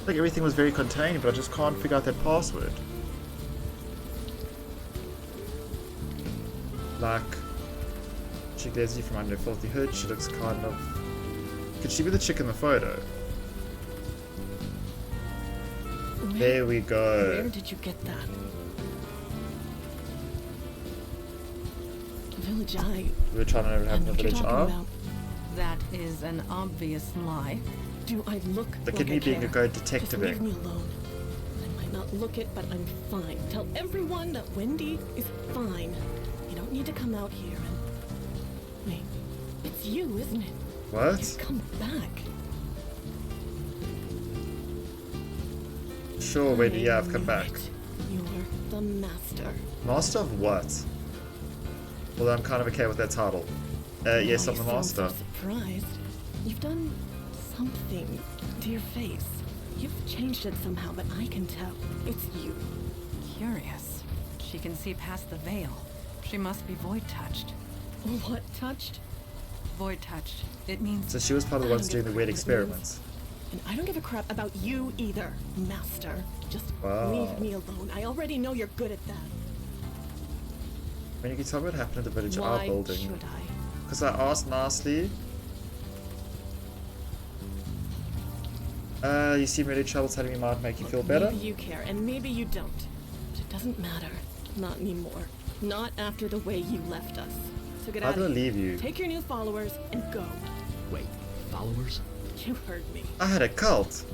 S1: Like everything was very contained, but I just can't figure out that password. Like, she glares you from under a filthy hood. She looks kind of. Could she be the chick in the photo? There we go.
S2: Where did you get that? Village Eye.
S1: We were trying to have
S2: I know
S1: the
S2: what you're
S1: village
S2: talking
S1: R.
S2: about. That is an obvious lie. Do I look
S1: Look
S2: like
S1: at me
S2: I
S1: being
S2: care?
S1: a good
S2: Just
S1: detective.
S2: leave me alone. I might not look it, but I'm fine. Tell everyone that Wendy is fine. You don't need to come out here and... Wait, it's you, isn't it?
S1: What?
S2: You've come back.
S1: Sure, Wendy, yeah, I've come
S2: knew
S1: back.
S2: it. You're the master.
S1: Master of what? Although I'm kind of okay with that title. Yes,
S2: Oh,
S1: I'm the
S2: you sound
S1: master.
S2: so surprised. You've done something to your face. You've changed it somehow, but I can tell. It's you. Curious. She can see past the veil. She must be void touched. What touched? Void touched. It means...
S1: So she was part of the ones doing the weird experiments.
S2: And I don't give a crap about you either, master. Just
S1: Wow.
S2: leave me alone. I already know you're good at that.
S1: When you can tell me what happened at the village R
S2: Why
S1: building.
S2: should I?
S1: Because I asked nicely. You seem really troubled, telling me might make you feel better.
S2: Maybe you care, and maybe you don't. But it doesn't matter. Not anymore. Not after the way you left us. So get
S1: How
S2: out
S1: did I
S2: of here.
S1: leave you?
S2: Take your new followers and go.
S3: Wait, followers?
S2: You heard me.
S1: I had a cult.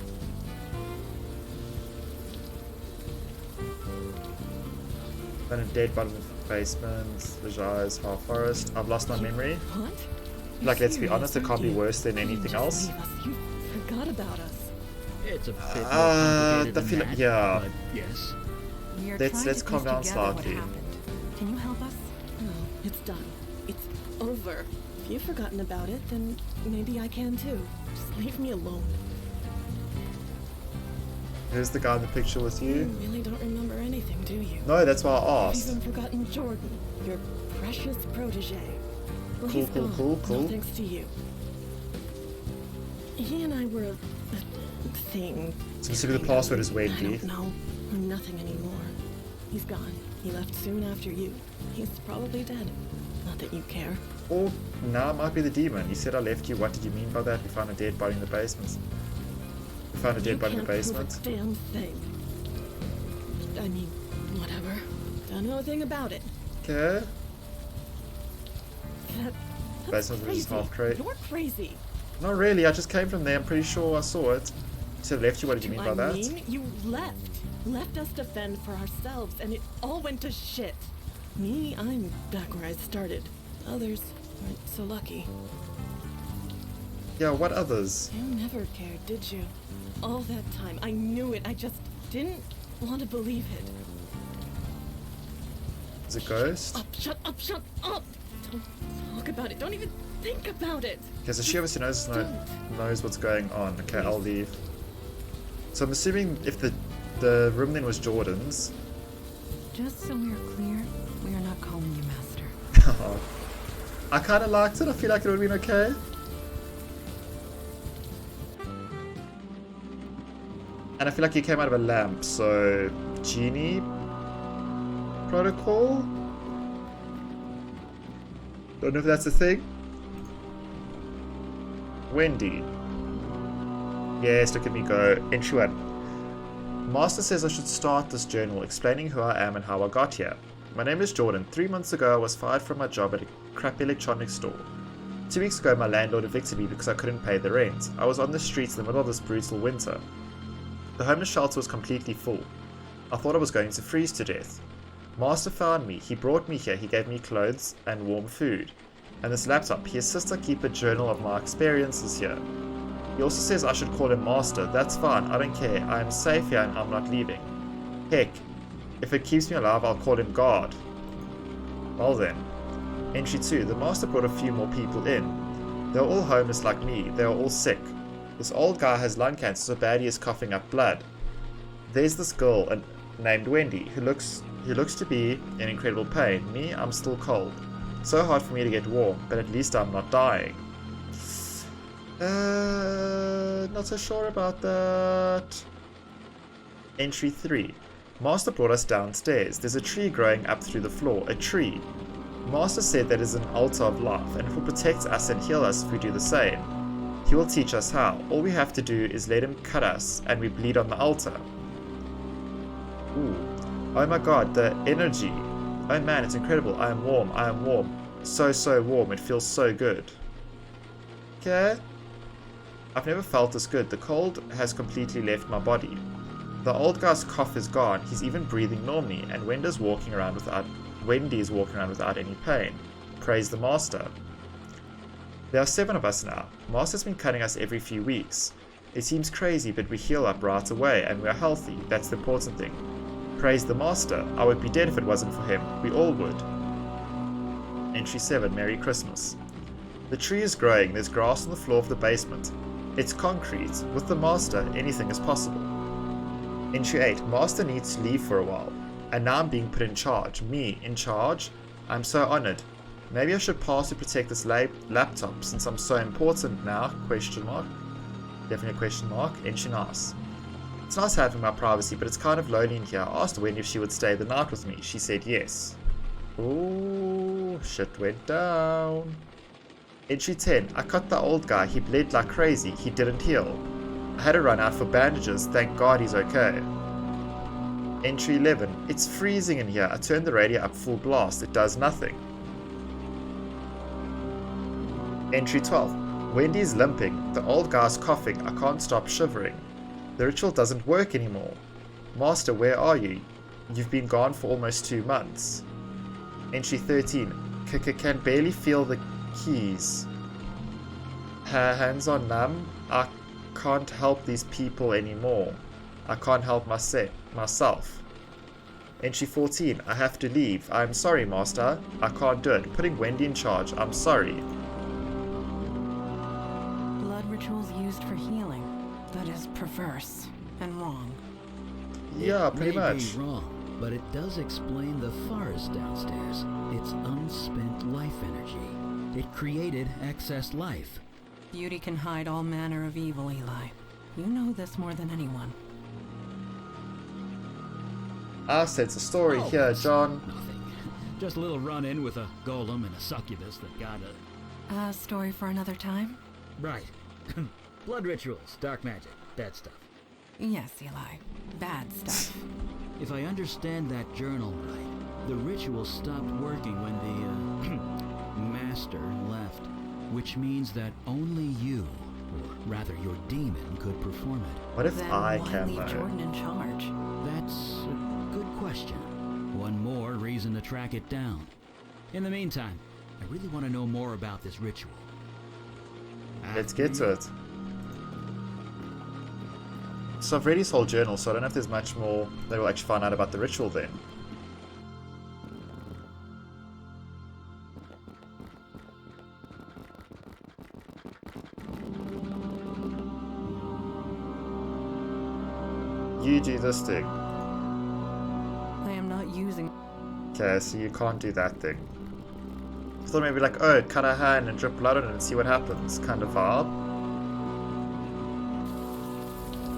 S1: Then a dead bottom of the basement. Visualize half forest. I've lost my memory.
S2: What?
S1: Like, let's be
S2: Serious,
S1: honest, it can't be
S2: aren't you?
S1: worse than anything
S2: Just
S1: else.
S2: leave us. You forgot about us.
S3: It's a bit more
S1: the
S3: complicated than
S1: feeling-
S3: that,
S1: yeah.
S3: but yes.
S2: We are
S1: Let's
S2: trying to
S1: calm
S2: piece
S1: down
S2: together what
S1: slightly.
S2: happened. Can you help us? No, it's done. It's over. If you've forgotten about it, then maybe I can too. Just leave me alone.
S1: Who's the guy in the picture with
S2: You
S1: you?
S2: really don't remember anything, do you?
S1: No, that's why I
S2: You've
S1: asked.
S2: even forgotten Jordan, your precious protege. Well,
S1: Cool,
S2: he's
S1: cool,
S2: gone.
S1: cool, cool.
S2: No thanks to you. He and I were a thing.
S1: So basically the password is
S2: I
S1: Wendy.
S2: don't know. We're nothing anymore. He's gone. He left soon after you. He's probably dead. Not that you care.
S1: Or now it might be the demon. You said I left you. What did you mean by that? We found a dead body in the basement. We found a dead body in the basement.
S2: You can't prove a damn thing. I mean, whatever. Don't know a thing about it.
S1: Okay.
S2: That's
S1: Basement was
S2: crazy.
S1: half crazy.
S2: You're crazy.
S1: Not really. I just came from there. I'm pretty sure I saw it. You said left you. What did you mean by
S2: I
S1: that?
S2: mean, you left. Left us to fend for ourselves, and it all went to shit. Me, I'm back where I started. Others aren't so lucky.
S1: Yeah, what others?
S2: You never cared, did you? All that time, I knew it. I just didn't want to believe it.
S1: Is it Ghost?
S2: Up, shut up, shut up! Don't talk about it. Don't even think about it.
S1: Okay, so she obviously knows
S2: Don't.
S1: knows what's going on. Okay, I'll leave. So I'm assuming if the room then was Jordan's.
S2: Just so we're clear, we are not calling you master.
S1: I kind of liked it. I feel like it would have been okay. And I feel like he came out of a lamp, so genie protocol. Don't know if that's a thing. Wendy. Yes, look at me go. Entry 1. Master says I should start this journal explaining who I am and how I got here. My name is Jordan. 3 months ago I was fired from my job at a crappy electronics store. 2 weeks ago my landlord evicted me because I couldn't pay the rent. I was on the streets in the middle of this brutal winter. The homeless shelter was completely full. I thought I was going to freeze to death. Master found me. He brought me here. He gave me clothes and warm food. And this laptop. He insists I keep a journal of my experiences here. He also says I should call him Master. That's fine, I don't care. I am safe here and I'm not leaving. Heck, if it keeps me alive, I'll call him God. Well then. Entry 2. The Master brought a few more people in. They were all homeless like me. They were all sick. This old guy has lung cancer so bad he is coughing up blood. There's this girl named Wendy who looks to be in incredible pain. Me, I'm still cold. So hard for me to get warm, but at least I'm not dying. Not so sure about that. Entry 3. Master brought us downstairs. There's a tree growing up through the floor. A tree. Master said that is an altar of life, and it will protect us and heal us if we do the same. He will teach us how. All we have to do is let him cut us, and we bleed on the altar. Ooh. Oh my god, the energy. Oh man, it's incredible. I am warm. I am warm. So warm. It feels so good. Okay. I've never felt this good. The cold has completely left my body. The old guy's cough is gone. He's even breathing normally, and Wendy is walking around without any pain. Praise the Master. There are 7 of us now. Master's been cutting us every few weeks. It seems crazy, but we heal up right away, and we are healthy. That's the important thing. Praise the Master. I would be dead if it wasn't for him. We all would. Entry 7. Merry Christmas. The tree is growing. There's grass on the floor of the basement. It's concrete. With the Master, anything is possible. Entry 8. Master needs to leave for a while. And now I'm being put in charge. Me, in charge? I'm so honored. Maybe I should pass to protect this laptop since I'm so important now? Question mark. Definitely a question mark. Entry nice. It's nice having my privacy, but it's kind of lonely in here. I asked Wendy if she would stay the night with me. She said yes. Ooh, shit went down. Entry 10. I cut the old guy. He bled like crazy. He didn't heal. I had to run out for bandages. Thank God he's okay. Entry 11. It's freezing in here. I turned the radio up full blast. It does nothing. Entry 12. Wendy's limping. The old guy's coughing. I can't stop shivering. The ritual doesn't work anymore. Master, where are you? You've been gone for almost 2 months. Entry 13. Can barely feel the keys. Her hands are numb. I can't help these people anymore. I can't help myself. Entry 14. I have to leave. I'm sorry, Master. I can't do it. Putting Wendy in charge. I'm sorry.
S2: Blood rituals used for healing. That is perverse and wrong.
S1: Yeah, pretty
S7: It may
S1: much.
S7: be wrong, but it does explain the forest downstairs. It's unspent life energy. It created excess life.
S2: Beauty can hide all manner of evil, Eli. You know this more than anyone.
S1: I said it's a story
S7: Oh,
S1: here,
S7: it's
S1: John.
S7: Nothing. Just a little run-in with a golem and a succubus that got a...
S2: A story for another time?
S7: Right. Blood rituals, dark magic, that stuff.
S2: Yes, Eli. Bad stuff.
S7: If I understand that journal right, the ritual stopped working when the, master left. Which means that only you, or rather your demon, could perform it.
S1: What if
S2: Then
S1: I
S2: why
S1: can
S2: leave
S1: though?
S2: Jordan in charge?
S7: That's a good question. One more reason to track it down. In the meantime, I really want to know more about this ritual.
S1: Let's get to it. So I've read his whole journal, so I don't know if there's much more that we'll actually find out about the ritual then. You do this thing.
S2: I am not using...
S1: Okay, so you can't do that thing. I thought maybe like, oh, cut her hand and drip blood on it and see what happens, kind of vibe.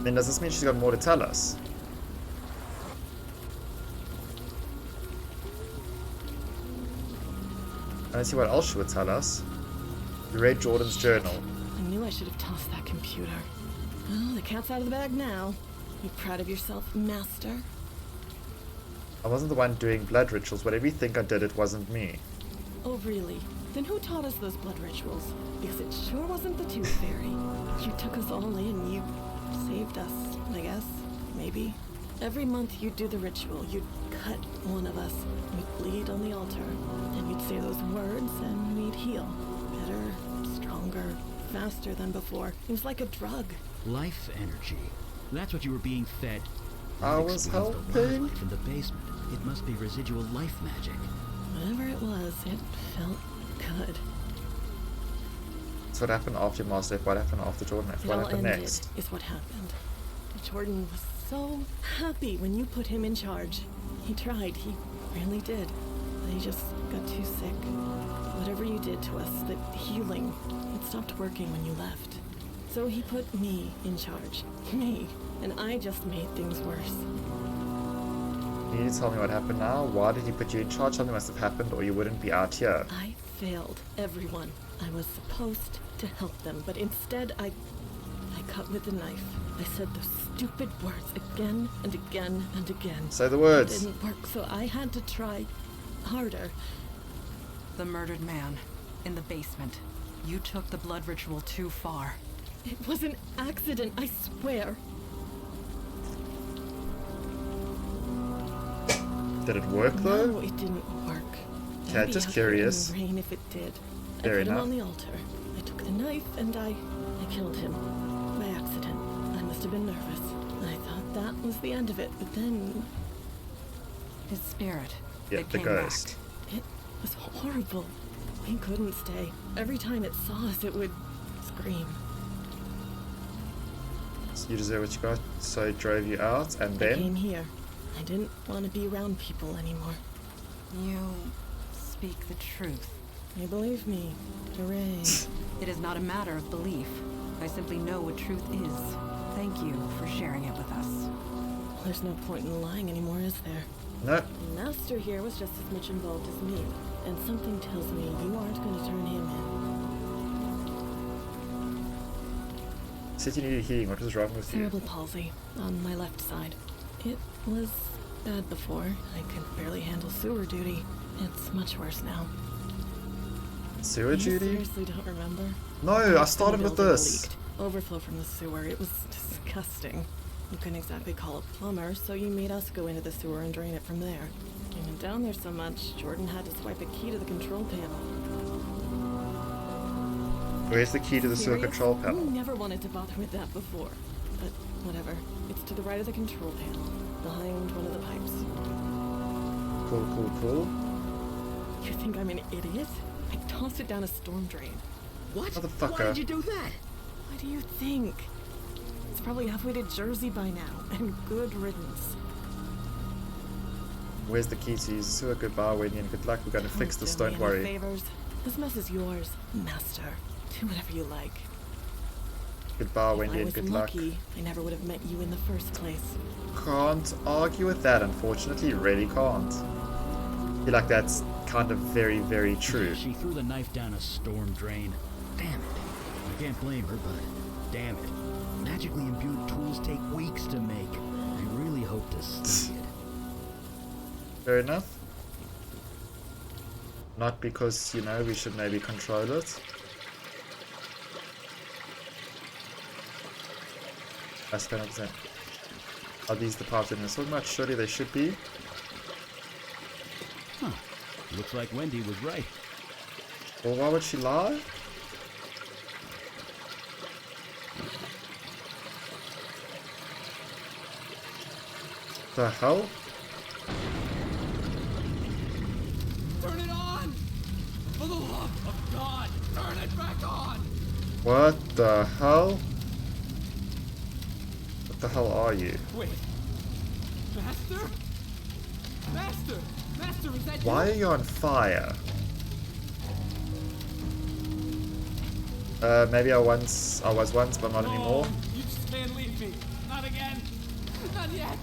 S1: Then does this mean she's got more to tell us? I don't see what else she would tell us. We read Jordan's journal.
S2: I knew I should have tossed that computer. Oh, the cat's out of the bag now. You proud of yourself, Master?
S1: I wasn't the one doing blood rituals. Whatever you think I did, it wasn't me.
S2: Oh, really? Then who taught us those blood rituals? Because it sure wasn't the Tooth Fairy. You took us all in. You saved us, I guess. Maybe. Every month you'd do the ritual. You'd cut one of us. We'd bleed on the altar. And you'd say those words and we'd heal. Better, stronger, faster than before. It was like a drug.
S7: Life energy. That's what you were being fed.
S1: I
S7: That
S1: was
S7: explains the
S1: helping.
S7: wildlife in the basement. It must be residual life magic.
S2: Whatever it was, it felt good.
S1: So what happened after Master F? What happened after Jordan F?
S2: It
S1: What
S2: all
S1: happened
S2: ended,
S1: next?
S2: is what happened. Jordan was so happy when you put him in charge. He tried, he really did. But he just got too sick. Whatever you did to us, the healing, it stopped working when you left. So he put me in charge. Me. And I just made things worse.
S1: You need to tell me what happened now. Why did he put you in charge? Something must have happened or you wouldn't be out here.
S2: I failed everyone. I was supposed to help them, but instead I cut with the knife. I said those stupid words again and again and again.
S1: Say the
S2: It
S1: words.
S2: didn't work, so I had to try harder. The murdered man in the basement. You took the blood ritual too far. It was an accident, I swear.
S1: Did it work though?
S2: No, it didn't work.
S1: Okay,
S2: I'd be
S1: just
S2: out there in
S1: curious.
S2: the rain if it did.
S1: Fair
S2: I put
S1: enough.
S2: him on the altar. I took the knife and I killed him. By accident. I must have been nervous. I thought that was the end of it, but then... His spirit.
S1: Yeah,
S2: it
S1: the
S2: came
S1: ghost.
S2: back. It was horrible. We couldn't stay. Every time it saw us, it would scream.
S1: So you deserve what you got, so it drove you out, and
S2: I
S1: then...
S2: came here. I didn't want to be around people anymore. You speak the truth. You believe me. Hooray.
S8: It is not a matter of belief. I simply know what truth is. Thank you for sharing it with us.
S2: There's no point in lying anymore, is there?
S1: No.
S2: The master here was just as much involved as me, and something tells me you aren't going to turn him in.
S1: Said you needed healing. What was wrong with you?
S2: Cerebral palsy on my left side. It was bad before. I could barely handle sewer duty. It's much worse now.
S1: Sewer
S2: You
S1: duty?
S2: seriously don't remember?
S1: No, I started with
S2: building
S1: this.
S2: leaked. Overflow from the sewer. It was disgusting. You couldn't exactly call a plumber, so you made us go into the sewer and drain it from there. You went down there so much, Jordan had to swipe a key to the control panel.
S1: Where's the key to the sewer
S2: Serious?
S1: control panel?
S2: You never wanted to bother with that before. But whatever. It's to the right of the control panel, behind one of the pipes.
S1: Cool, cool, cool.
S2: You think I'm an idiot? I tossed it down a storm drain.
S7: What?
S1: Motherfucker.
S7: Why did you do that?
S2: What do you think? It's probably halfway to Jersey by now, and good riddance.
S1: Where's the key to use the sewer? Goodbye, Wendy, and good luck. We're going to fix this,
S2: do me
S1: don't
S2: any
S1: worry.
S2: Favors. This mess is yours, master. Do whatever you like.
S1: Goodbye,
S2: If
S1: Wendy,
S2: I
S1: and
S2: was
S1: good luck.
S2: lucky, I never would have met you in the first place.
S1: Can't argue with that, unfortunately. Really can't. I feel like that's kind of very, very true.
S7: She threw the knife down a storm drain. Damn it. I can't blame her, but damn it. Magically imbued tools take weeks to make. I really hope to study it.
S1: Fair enough. Not because, you know, we should maybe control it. That's kind of that. Are these the parts in this so much? Surely they should be.
S7: Huh. Looks like Wendy was right.
S1: Well, why would she lie? The hell?
S6: Turn it on! For the love of God, turn it back on!
S1: What the hell? What the hell are you?
S6: Wait. Master? Master! Master, is that
S1: Why are
S6: you?
S1: you on fire? Maybe I was once, but not anymore.
S6: You just can't leave me. Not again. Not yet.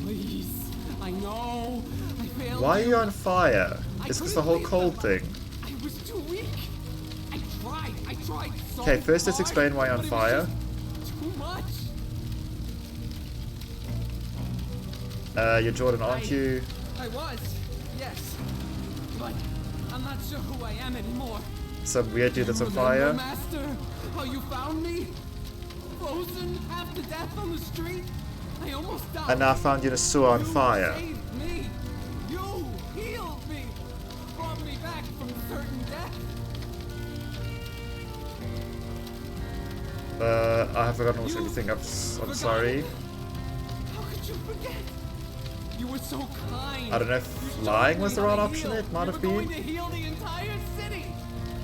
S6: Please. I know. I failed
S1: Why are
S6: you.
S1: you on fire?
S6: I
S1: It's because
S6: couldn't
S1: the whole
S6: leave
S1: cold
S6: them.
S1: thing.
S6: I was too weak. I tried so
S1: Okay, first let's
S6: hard,
S1: explain why you're on
S6: but it was
S1: fire.
S6: just too much.
S1: You're Jordan, aren't you?
S6: I was, yes. But I'm not sure who I am anymore.
S1: Some weird dude that's on
S6: Remember,
S1: fire?
S6: Master, how you found me? Frozen, half to death on the street? I almost died.
S1: And now I found you in a sewer on
S6: You
S1: fire.
S6: saved me. You healed me. Brought me back from certain death.
S1: I have forgotten almost everything. I'm sorry.
S6: How could you forget? You were so kind.
S1: I don't know if
S6: You showed
S1: flying
S6: me
S1: was the
S6: how
S1: right
S6: to
S1: option.
S6: heal.
S1: It might
S6: You
S1: have
S6: were
S1: been.
S6: going to heal the entire city,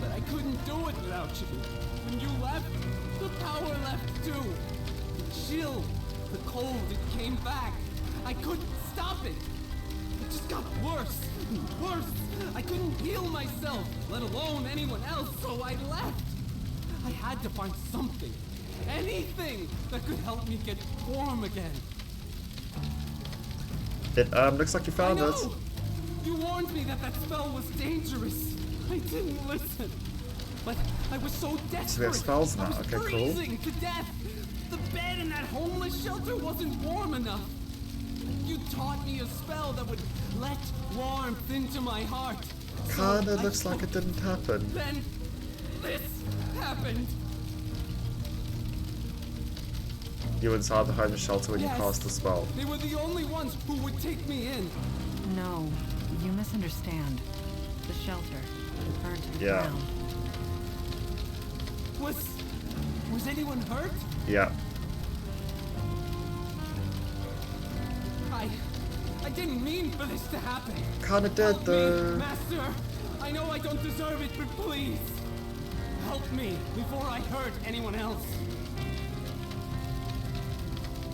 S6: but I couldn't do it without you. When you left, the power left too. The chill, the cold, it came back. I couldn't stop it. It just got worse and worse. I couldn't heal myself, let alone anyone else, so I left. I had to find something, anything that could help me get warm again.
S1: It looks like you found
S6: I
S1: it.
S6: know! You warned me that that spell was dangerous. I didn't listen. But I was so desperate.
S1: So we have spells now.
S6: I was
S1: Okay, cool.
S6: freezing to death. The bed in that homeless shelter wasn't warm enough. You taught me a spell that would let warmth into my heart.
S1: Kinda
S6: I
S1: looks like
S6: took
S1: it didn't happen.
S6: Then this happened.
S1: You were inside the homeless shelter when you
S6: Yes.
S1: cast the spell.
S6: They were the only ones who would take me in.
S8: No, you misunderstand. The shelter burned to the
S1: Yeah.
S8: ground.
S6: Was anyone hurt?
S1: Yeah.
S6: I didn't mean for this to happen.
S1: Kinda did
S6: Help
S1: though.
S6: me, Master. I know I don't deserve it, but please help me before I hurt anyone else.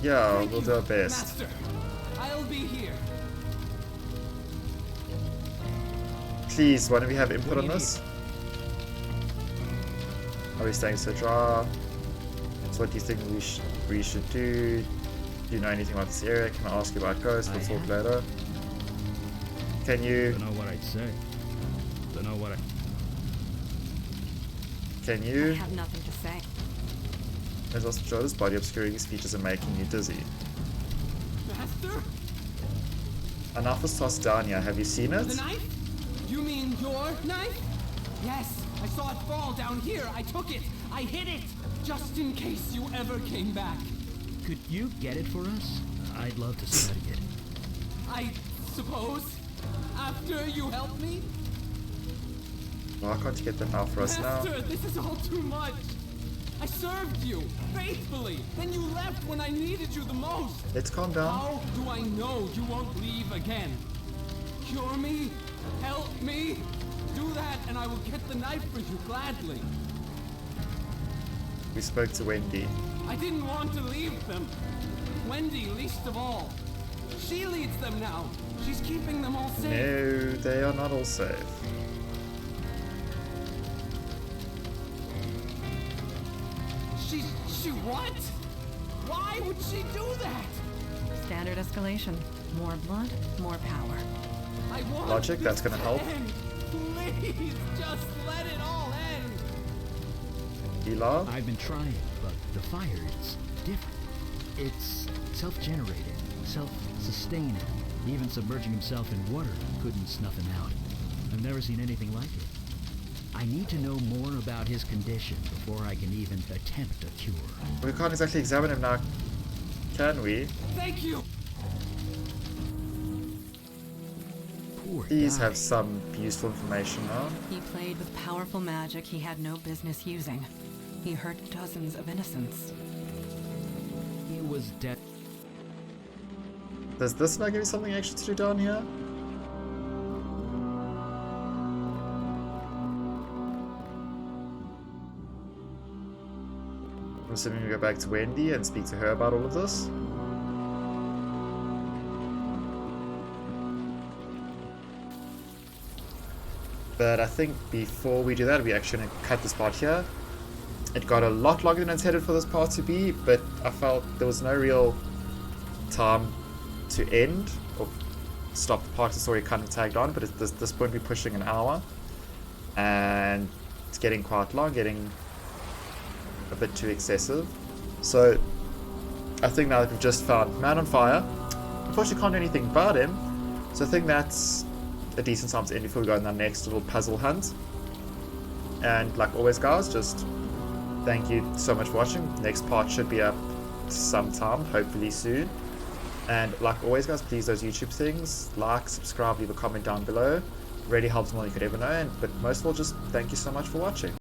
S1: Yeah,
S6: Thank
S1: we'll
S6: you,
S1: do our best.
S6: Master. I'll be here.
S1: Please, why don't we have input on this? Are we staying so dry? So what do you think we should do? Do you know anything about this area? Can I ask you about ghosts? We'll talk later. Can you...
S5: Don't know what I'd say. Don't know what I...
S1: Can
S8: I
S1: you...
S8: have nothing to say.
S1: There's also Broda's body obscuring his features and making you dizzy.
S6: Master?
S1: A knife was tossed down here. Have you seen it?
S6: The knife? You mean your knife? Yes, I saw it fall down here. I took it. I hid it. Just in case you ever came back.
S7: Could you get it for us? I'd love to study it.
S6: I suppose. After you helped me?
S1: Why can't you get the knife for us now?
S6: Master, this is all too much. I served you faithfully. Then you left when I needed you the most.
S1: Let's calm down.
S6: How do I know you won't leave again? Cure me? Help me? Do that and I will get the knife for you gladly.
S1: We spoke to Wendy.
S6: I didn't want to leave them. Wendy least of all. She leads them now. She's keeping them all safe.
S1: No, they are not all safe.
S6: She what? Why would she do that?
S8: Standard escalation. More blood, more power.
S6: I want
S1: Logic, that's
S6: this
S1: gonna
S6: to
S1: help.
S6: end. Please, just let it all end.
S1: Ela?
S7: I've been trying, but the fire is different. It's self-generated, self-sustaining. Even submerging himself in water couldn't snuff him out. I've never seen anything like it. I need to know more about his condition before I can even attempt a cure.
S1: We can't exactly examine him now, can we?
S6: Thank you.
S7: Poor
S1: Please
S7: guy.
S1: have some useful information now.
S8: He played with powerful magic he had no business using. He hurt dozens of innocents.
S7: He was dead.
S1: Does this now give you something extra to do down here? I'm assuming we go back to Wendy and speak to her about all of this. But I think before we do that, we're actually going to cut this part here. It got a lot longer than intended for this part to be, but I felt there was no real time to end or stop the part of the story kind of tagged on, but at this point we're pushing an hour and it's getting quite long, getting a bit too excessive. So I think now that we've just found Man on Fire, unfortunately can't do anything about him, so I think that's a decent time to end before we go on our next little puzzle hunt. And like always guys, just thank you so much for watching. Next part should be up sometime, hopefully soon. And like always guys, please those YouTube things, like, subscribe, leave a comment down below. Really helps more than you could ever know. But most of all, just thank you so much for watching.